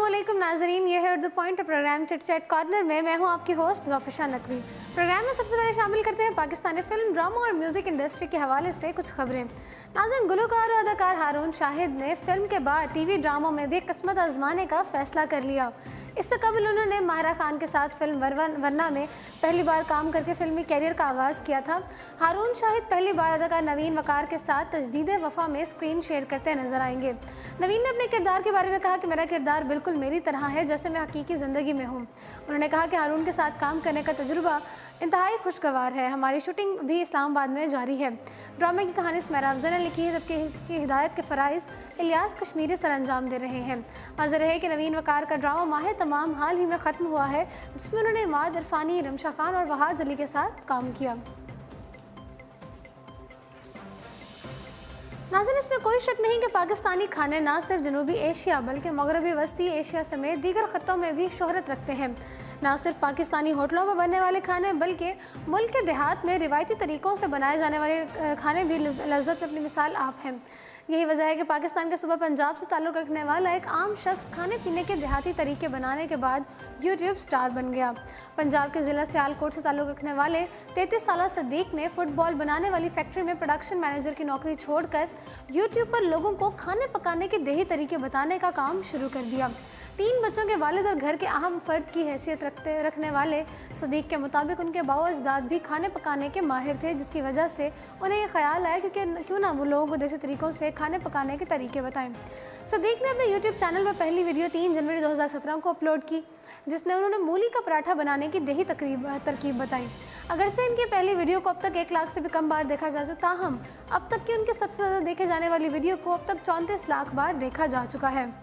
अस्सलामुअलैकुम नाजरीन, ये है Urdu point program chit chat corner में मैं हूँ आपकी होस्ट ज़ोफिशा नकवी। प्रोग्राम में सबसे पहले शामिल करते हैं पाकिस्तानी फिल्म, ड्रामा और म्यूज़िक इंडस्ट्री के हवाले से कुछ खबरें। नाज़रीन, गुलकार और अदाकार हारून शाहिद ने फिल्म के बाद टीवी ड्रामों में भी किस्मत आजमाने का फैसला कर लिया। इससे कबल उन्होंने माहिरा खान के साथ फिल्म वरना में पहली बार काम करके फिल्मी कैरियर का आगाज़ किया था। हारून शाहिद पहली बार अदाकार नवीन वकार के साथ तजदीद वफा में स्क्रीन शेयर करते नजर आएंगे। नवीन ने अपने किरदार के बारे में कहा कि मेरा किरदार बिल्कुल मेरी तरह है जैसे मैं हकीकी ज़िंदगी में हूँ। उन्होंने कहा कि हारून के साथ काम करने का तजुर्बा इंतहाई खुशगवार है। हमारी शूटिंग भी इस्लामाबाद में जारी है। ड्रामे की कहानी सुमेरा अफजल ने लिखी है, जबकि इसकी हिदायत के फ़राइज़ इलियास कश्मीरी सर अंजाम दे रहे हैं। हाजिर है कि नवीन वकार का ड्रामा माह तमाम हाल ही में ख़त्म हुआ है, जिसमें उन्होंने इमाद इरफानी, रमशा खान और वहाज अली के साथ काम किया। नाज़रीन, इसमें कोई शक नहीं कि पाकिस्तानी खाने न सिर्फ जनूबी एशिया बल्कि मगरबी वस्ती एशिया समेत दीगर ख़त्ों में भी शोहरत रखते हैं। न सिर्फ पाकिस्तानी होटलों में बनने वाले खाने बल्कि मुल्क के देहात में रिवायती तरीक़ों से बनाए जाने वाले खाने भी लज्जत में अपनी मिसाल आप हैं। यही वजह है कि पाकिस्तान के सूबा पंजाब से ताल्लुक़ रखने वाला एक आम शख्स खाने पीने के देहाती तरीके बनाने के बाद यूट्यूब स्टार बन गया। पंजाब के ज़िला सियालकोट से ताल्लुक़ रखने वाले 33 साला सदीक ने फुटबॉल बनाने वाली फैक्ट्री में प्रोडक्शन मैनेजर की नौकरी छोड़कर यूट्यूब पर लोगों को खाने पकाने के देही तरीके बताने का काम शुरू कर दिया। 3 बच्चों के वालिद और घर के अहम फ़र्द की हैसियत रखने वाले सदीक के मुताबिक उनके बाओ अजदाद भी खाने पकाने के माहिर थे, जिसकी वजह से उन्हें यह ख्याल आया क्यों ना वो लोगों को देसी तरीक़ों से खाने पकाने के तरीके बताएं। सदीक ने अपने यूट्यूब चैनल पर पहली वीडियो 3 जनवरी 2017 को अपलोड की, जिसने उन्होंने मूली का पराठा बनाने की देही तरकीब बताई। अगरचे इनकी पहली वीडियो को अब तक 1 लाख से भी कम बार देखा जा चुका, ताहम अब तक की उनके सबसे ज़्यादा देखे जाने वाली वीडियो को अब तक 34 लाख बार देखा जा चुका है।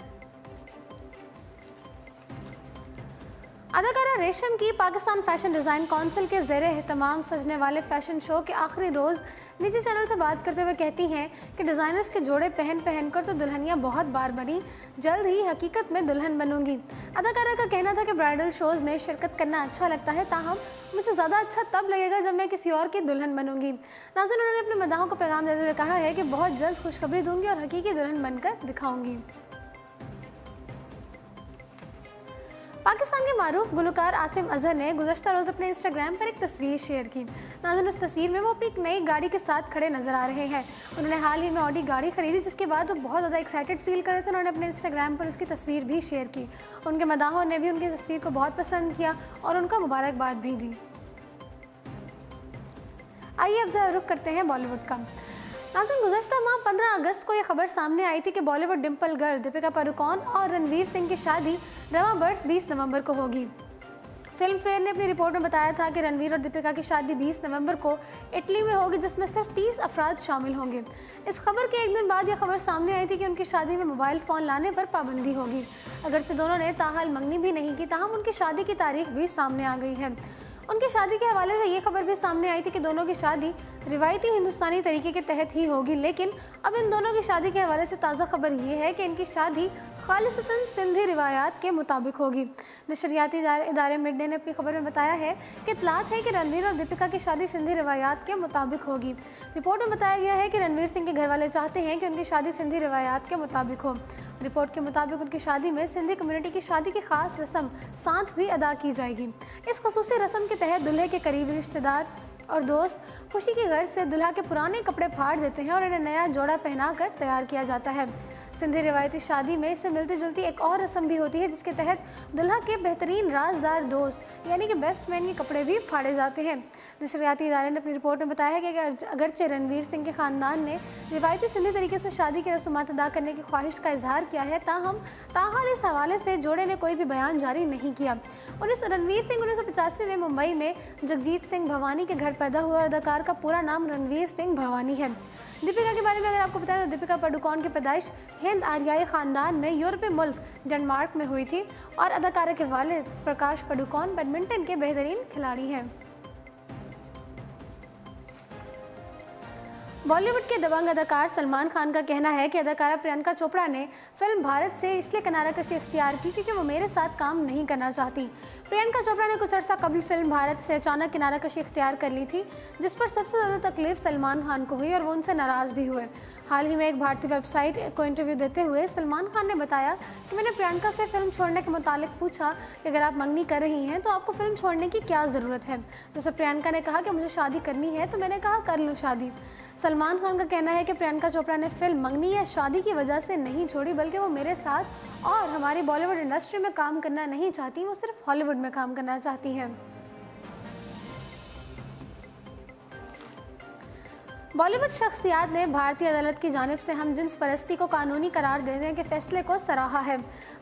अदाकारा रेशम की पाकिस्तान फैशन डिज़ाइन काउंसिल के ज़ेरे एहतमाम सजने वाले फ़ैशन शो के आखिरी रोज़ निजी चैनल से बात करते हुए कहती हैं कि डिज़ाइनर्स के जोड़े पहन कर तो दुल्हनियाँ बहुत बार बनी, जल्द ही हकीकत में दुल्हन बनूंगी। अदाकारा का कहना था कि ब्राइडल शोज़ में शिरकत करना अच्छा लगता है, ताहम मुझे ज़्यादा अच्छा तब लगेगा जब मैं किसी और की दुल्हन बनूंगी। नाज़रीन, उन्होंने अपने मदाहों को पैगाम देते हुए कहा है कि बहुत जल्द खुशखबरी दूंगी और हकीकी दुल्हन बनकर दिखाऊंगी। पाकिस्तान के मारूफ गुलकार आसिम अजहर ने गुज़श्ता रोज़ अपने इंस्टाग्राम पर एक तस्वीर शेयर की। नाज़रीन, उस तस्वीर में वो अपनी एक नई गाड़ी के साथ खड़े नजर आ रहे हैं। उन्होंने हाल ही में ऑडी गाड़ी खरीदी, जिसके बाद वो बहुत ज़्यादा एक्साइटेड फील कर रहे थे। उन्होंने अपने इंस्टाग्राम पर उसकी तस्वीर भी शेयर की। उनके मदाहों ने भी उनकी तस्वीर को बहुत पसंद किया और उनका मुबारकबाद भी दी। आइए अब ज़रा रुख करते हैं बॉलीवुड का। नाज़रीन, गुज़श्ता माह 15 अगस्त को यह खबर सामने आई थी कि बॉलीवुड डिम्पल गर्ल दीपिका पादुकोण और रणवीर सिंह की शादी रवा बर्स 20 नवंबर को होगी। फिल्म फेयर ने अपनी रिपोर्ट में बताया था कि रणवीर और दीपिका की शादी 20 नवंबर को इटली में होगी, जिसमें सिर्फ 30 अफराद शामिल होंगे। इस खबर के एक दिन बाद यह खबर सामने आई थी कि उनकी शादी में मोबाइल फ़ोन लाने पर पाबंदी होगी। अगरचे दोनों ने ताहाल मंगनी भी नहीं की, ताहम उनकी शादी की तारीख भी सामने आ गई है। उनकी शादी के हवाले से ये खबर भी सामने आई थी कि दोनों की शादी रिवायती हिंदुस्तानी तरीके के तहत ही होगी, लेकिन अब इन दोनों की शादी के हवाले से ताज़ा खबर ये है कि इनकी शादी खालिसतन सिंधी रिवायात के मुताबिक होगी। नशरियाती इदारे मिड डे ने अपनी खबर में बताया है कि इत्तलात है कि रणवीर और दीपिका की शादी सिंधी रिवायात के मुताबिक होगी। रिपोर्ट में बताया गया है कि रणवीर सिंह के घर वाले चाहते हैं कि उनकी शादी सिंधी रिवायात के मुताबिक हो। रिपोर्ट के मुताबिक उनकी शादी में सिंधी कम्युनिटी की शादी की खास रस्म सांत भी अदा की जाएगी। इस खसूसी रस्म के तहत दूल्हे के करीबी रिश्तेदार और दोस्त खुशी की गर्ज से दुल्हा के पुराने कपड़े फाड़ देते हैं और इन्हें नया जोड़ा पहनाकर तैयार किया जाता है। सिंधी रिवायती शादी में इससे मिलती जुलती एक और रस्म भी होती है, जिसके तहत दुल्हा के बेहतरीन राजदार दोस्त यानी कि बेस्ट फ्रेंड के कपड़े भी फाड़े जाते हैं। नशरियाती इदारे ने अपनी रिपोर्ट में बताया है कि अगरचे रणवीर सिंह के ख़ानदान ने रिवायती सिंधी तरीके से शादी की रस्मात अदा करने की ख्वाहिश का इजहार किया है, ताहम इस हवाले से जोड़े ने कोई भी बयान जारी नहीं किया। रणवीर सिंह 1985 में मुंबई में जगजीत सिंह भवानी के घर पैदा हुआ और अदाकार का पूरा नाम रणवीर सिंह भवानी है। दीपिका के बारे में अगर आपको बताया तो दीपिका पादुकोण की पैदाइश हिंद आर्याई ख़ानदान में यूरोपीय मुल्क डेनमार्क में हुई थी और अदाकारा के वालिद प्रकाश पादुकोण बैडमिंटन के बेहतरीन खिलाड़ी हैं। बॉलीवुड के दबंग अदाकार सलमान खान का कहना है कि अदाकारा प्रियंका चोपड़ा ने फिल्म भारत से इसलिए किनाराकशी इख्तियार की क्योंकि वो मेरे साथ काम नहीं करना चाहती। प्रियंका चोपड़ा ने कुछ अर्सा कबल फिल्म भारत से अचानक किनाराकशी इख्तियार कर ली थी, जिस पर सबसे ज़्यादा तकलीफ सलमान खान को हुई और वो उनसे नाराज़ भी हुए। हाल ही में एक भारतीय वेबसाइट को इंटरव्यू देते हुए सलमान खान ने बताया कि मैंने प्रियंका से फिल्म छोड़ने के मुतालिक पूछा कि अगर आप मंगनी कर रही हैं तो आपको फिल्म छोड़ने की क्या ज़रूरत है। जैसे प्रियंका ने कहा कि मुझे शादी करनी है तो मैंने कहा कर लो शादी। सलमान खान का कहना है कि प्रियंका चोपड़ा ने फिल्म मंगनी या शादी की वजह से नहीं छोड़ी, बल्कि वो मेरे साथ और हमारी बॉलीवुड इंडस्ट्री में काम करना नहीं चाहती, वो सिर्फ हॉलीवुड में काम करना चाहती हैं। बॉलीवुड शख्सियात ने भारतीय अदालत की जानिब से हमजिन्स परस्ती को कानूनी करार देने के फैसले को सराहा है।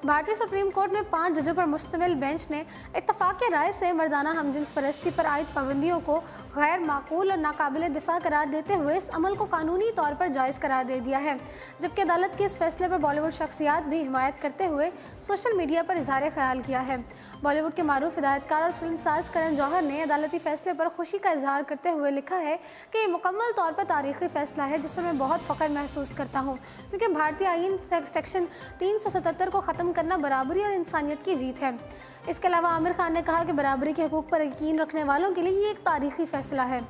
भारतीय सुप्रीम कोर्ट में 5 जजों पर मुश्तमिल बेंच ने इत्तफाक़ राय से मर्दाना हमजिन्स परस्ती पर आयद पाबंदियों को गैर माकूल और नाकाबिल दिफा करार देते हुए इस अमल को कानूनी तौर पर जायज़ करार दे दिया है। जबकि अदालत के इस फैसले पर बॉलीवुड शख्सियात भी हिमायत करते हुए सोशल मीडिया पर इज़हार ख्याल किया है। बॉलीवुड के मारूफ हिदायतकार और फिल्म साज करण जौहर ने अदालती फैसले पर खुशी का इजहार करते हुए लिखा है कि ये मुकम्मल तौर पर तारीखी फैसला है जिस पर मैं बहुत फ़ख्र महसूस करता हूँ, क्योंकि भारतीय आईन सेक्शन 377 को ख़त्म करना बराबरी और इंसानियत की जीत है। इसके अलावा आमिर खान ने कहा कि बराबरी के हकूक़ पर यकीन रखने वालों के लिए ये एक तारीखी फ़ैसला है।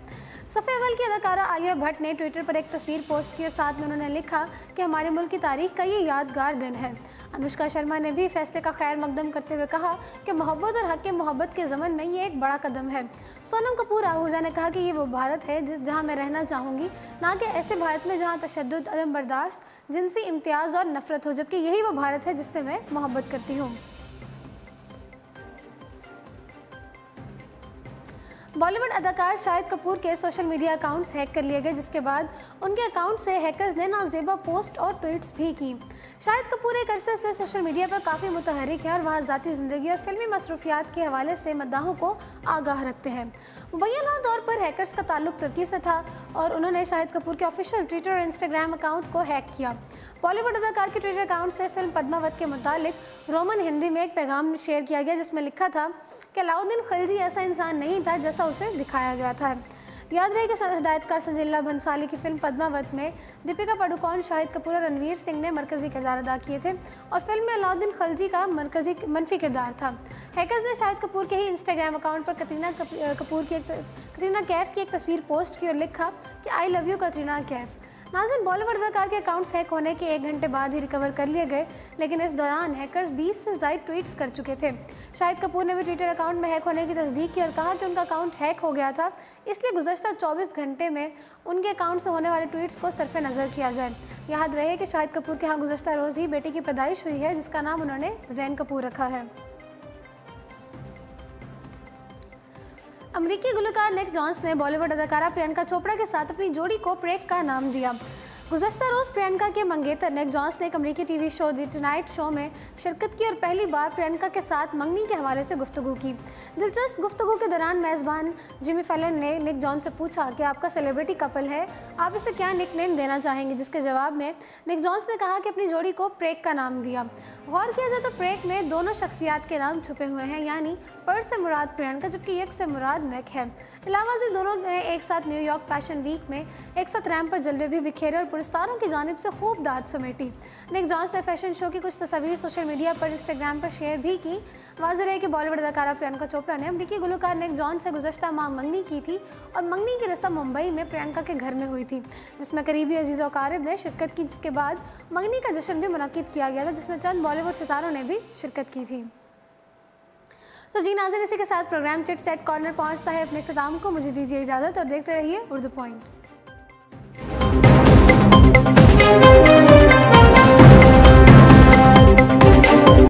सफ़े अव्वल की अदाकारा आलिया भट्ट ने ट्विटर पर एक तस्वीर पोस्ट की और साथ में उन्होंने लिखा कि हमारे मुल्क की तारीख का ये यादगार दिन है। अनुष्का शर्मा ने भी फैसले का खैर मकदम करते हुए कहा कि मोहब्बत और हक़ मोहब्बत के ज़मन में ये एक बड़ा कदम है। सोनम कपूर आहूजा ने कहा कि ये वो भारत है जहाँ मैं रहना चाहूँगी, ना कि ऐसे भारत में जहाँ तशद्दुद, अदम बर्दाश्त, जिनसी इम्तियाज़ और नफ़रत हो, जबकि यही वो भारत है जिससे मैं मोहब्बत करती हूँ। बॉलीवुड अदाकार शाहिद कपूर के सोशल मीडिया अकाउंट्स हैक कर लिए गए, जिसके बाद उनके अकाउंट से हैकर्स ने नाजेबा पोस्ट और ट्वीट्स भी की। शाहिद कपूर एक अरसे से सोशल मीडिया पर काफ़ी मुतहरिक हैं और वहाँ ज़ाती ज़िंदगी और फिल्मी मसरूफियात के हवाले से मद्दाहों को आगाह रखते हैं। मुबैना तौर पर हैकर्स का ताल्लुक तुर्की से था और उन्होंने शाहिद कपूर के ऑफिशियल ट्विटर और इंस्टाग्राम अकाउंट को हैक किया। बॉलीवुड अदाकार के ट्विटर अकाउंट से फिल्म पद्मावत के मुतालिक रोमन हिंदी में एक पैगाम शेयर किया गया, जिसमें लिखा था कि अलाउद्दीन खिलजी ऐसा इंसान नहीं था जैसा उसे दिखाया गया था। याद रहे कि हिदायतकार संजीला भंसाली की फिल्म पद्मावत में दीपिका पादुकोण, शाहिद कपूर और रणवीर सिंह ने मरकज़ी किरदार अदा किए थे और फिल्म में अलाउद्दीन खिलजी का मनफी किरदार था। हैकर्स ने शाहिद कपूर के ही इंस्टाग्राम अकाउंट पर कतरीना कैफ की एक तस्वीर पोस्ट की और लिखा कि I love you Katrina Kaif. नाज़रीन, बॉलीवुड अदाकार के अकाउंट्स हैक होने के 1 घंटे बाद ही रिकवर कर लिए गए, लेकिन इस दौरान हैकर्स 20 से ज़ायद ट्वीट्स कर चुके थे। शाहिद कपूर ने भी ट्विटर अकाउंट में हैक होने की तस्दीक की और कहा कि उनका अकाउंट हैक हो गया था, इसलिए गुज़श्ता 24 घंटे में उनके अकाउंट से होने वाले ट्वीट्स को सरफ नज़र किया जाए। याद रहे कि शाहिद कपूर के यहाँ गुज़श्ता रोज़ ही बेटी की पैदाइश हुई है, जिसका नाम उन्होंने ज़ैन कपूर रखा है। अमेरिकी गुलकार निक जोन्स ने बॉलीवुड अदाकारा प्रियंका चोपड़ा के साथ अपनी जोड़ी को प्रेक का नाम दिया। गुज़श्ता रोज़ प्रियंका के मंगेतर निक जोन्स ने एक अमेरिकी TV show the tonight show में शिरकत की और पहली बार प्रियंका के साथ मंगनी के हवाले से गुफ्तगू की। दिलचस्प गुफ्तगू के दौरान मेज़बान जिमी फैलन ने निक जोन्स से पूछा कि आपका सेलिब्रिटी कपल है, आप इसे क्या निकनेम देना चाहेंगे, जिसके जवाब में निक जोन्स ने कहा कि अपनी जोड़ी को प्रेक का नाम दिया। गौर किया जाए तो प्रेक में दोनों शख्सियात के नाम छुपे हुए हैं, यानी पर से मुराद प्रियंका जबकि एक से मुराद निक है। अलावा से दोनों ने एक साथ न्यूयॉर्क फैशन वीक में एक साथ रैंप पर जलवे भी बिखेरे और पुरस्कारों की जानिब से खूब दाद समेटी। निक जोन्स ने फैशन शो की कुछ तस्वीर सोशल मीडिया पर इंस्टाग्राम पर शेयर भी की। वाज़ेह है कि बॉलीवुड अदाकारा प्रियंका चोपड़ा ने अमेरिकी गुलकार निक जोन्स से गुज़श्ता माह मंगनी की थी और मंगनी की रस्म मुंबई में प्रियंका के घर में हुई थी, जिसमें करीबी अजीज़ और क़ारिब ने शिरकत की, जिसके बाद मंगनी का जश्न भी मुनक़्क़िद किया गया था, जिसमें चंद बॉलीवुड सितारों ने भी शिरकत की थी। तो जी नाज़रीन, इसी के साथ प्रोग्राम चिट चैट कॉर्नर पहुंचता है अपने इख्तिताम को। मुझे दीजिए इजाज़त और देखते रहिए उर्दू पॉइंट।